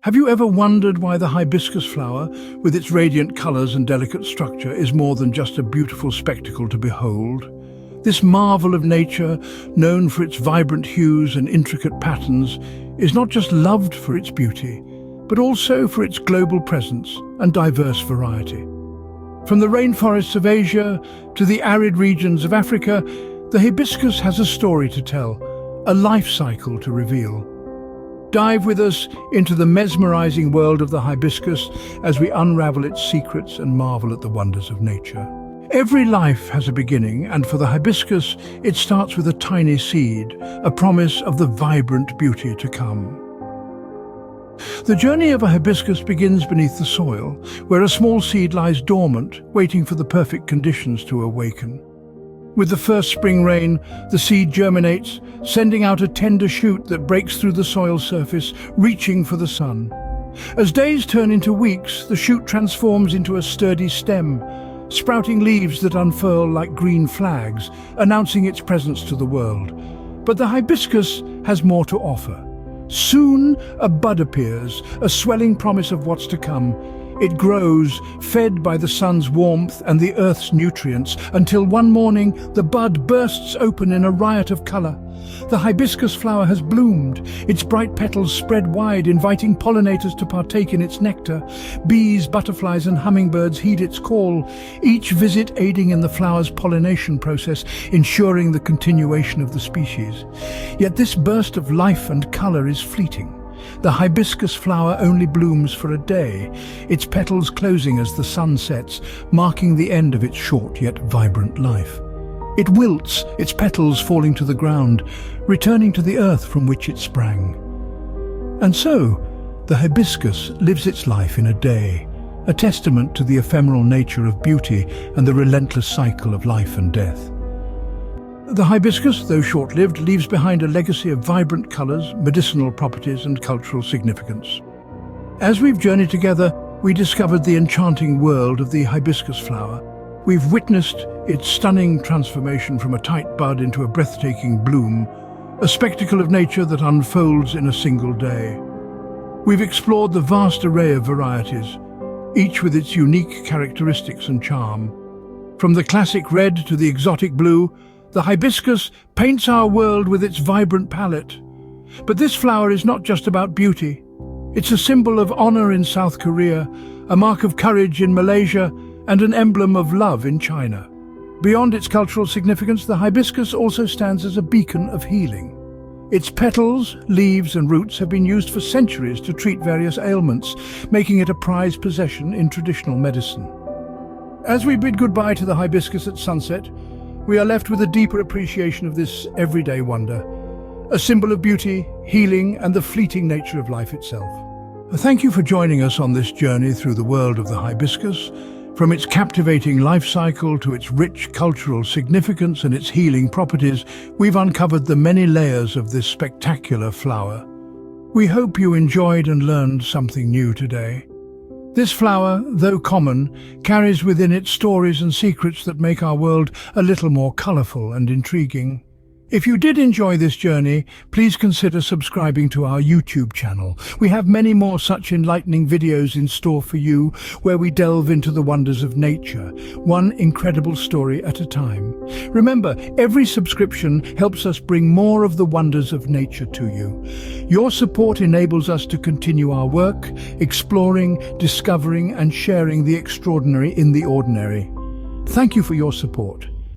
Have you ever wondered why the hibiscus flower, with its radiant colors and delicate structure, is more than just a beautiful spectacle to behold? This marvel of nature, known for its vibrant hues and intricate patterns, is not just loved for its beauty, but also for its global presence and diverse variety. From the rainforests of Asia to the arid regions of Africa, the hibiscus has a story to tell, a life cycle to reveal. Dive with us into the mesmerizing world of the hibiscus as we unravel its secrets and marvel at the wonders of nature. Every life has a beginning, and for the hibiscus, it starts with a tiny seed, a promise of the vibrant beauty to come. The journey of a hibiscus begins beneath the soil, where a small seed lies dormant, waiting for the perfect conditions to awaken. With the first spring rain, the seed germinates, sending out a tender shoot that breaks through the soil surface, reaching for the sun. As days turn into weeks, the shoot transforms into a sturdy stem, sprouting leaves that unfurl like green flags, announcing its presence to the world. But the hibiscus has more to offer. Soon a bud appears, a swelling promise of what's to come. It grows, fed by the sun's warmth and the earth's nutrients, until one morning the bud bursts open in a riot of color. The hibiscus flower has bloomed, its bright petals spread wide, inviting pollinators to partake in its nectar. Bees, butterflies and hummingbirds heed its call, each visit aiding in the flower's pollination process, ensuring the continuation of the species. Yet this burst of life and color is fleeting. The hibiscus flower only blooms for a day, its petals closing as the sun sets, marking the end of its short yet vibrant life. It wilts, its petals falling to the ground, returning to the earth from which it sprang. And so, the hibiscus lives its life in a day, a testament to the ephemeral nature of beauty and the relentless cycle of life and death. The hibiscus, though short-lived, leaves behind a legacy of vibrant colors, medicinal properties and cultural significance. As we've journeyed together, we discovered the enchanting world of the hibiscus flower. We've witnessed its stunning transformation from a tight bud into a breathtaking bloom, a spectacle of nature that unfolds in a single day. We've explored the vast array of varieties, each with its unique characteristics and charm. From the classic red to the exotic blue, the hibiscus paints our world with its vibrant palette. But this flower is not just about beauty. It's a symbol of honor in South Korea, a mark of courage in Malaysia, and an emblem of love in China. Beyond its cultural significance, the hibiscus also stands as a beacon of healing. Its petals, leaves and roots have been used for centuries to treat various ailments, making it a prized possession in traditional medicine. As we bid goodbye to the hibiscus at sunset, we are left with a deeper appreciation of this everyday wonder, a symbol of beauty, healing, and the fleeting nature of life itself. Thank you for joining us on this journey through the world of the hibiscus. From its captivating life cycle to its rich cultural significance and its healing properties, we've uncovered the many layers of this spectacular flower. We hope you enjoyed and learned something new today. This flower, though common, carries within it stories and secrets that make our world a little more colorful and intriguing. If you did enjoy this journey, please consider subscribing to our YouTube channel. We have many more such enlightening videos in store for you, where we delve into the wonders of nature, one incredible story at a time. Remember, every subscription helps us bring more of the wonders of nature to you. Your support enables us to continue our work, exploring, discovering, and sharing the extraordinary in the ordinary. Thank you for your support.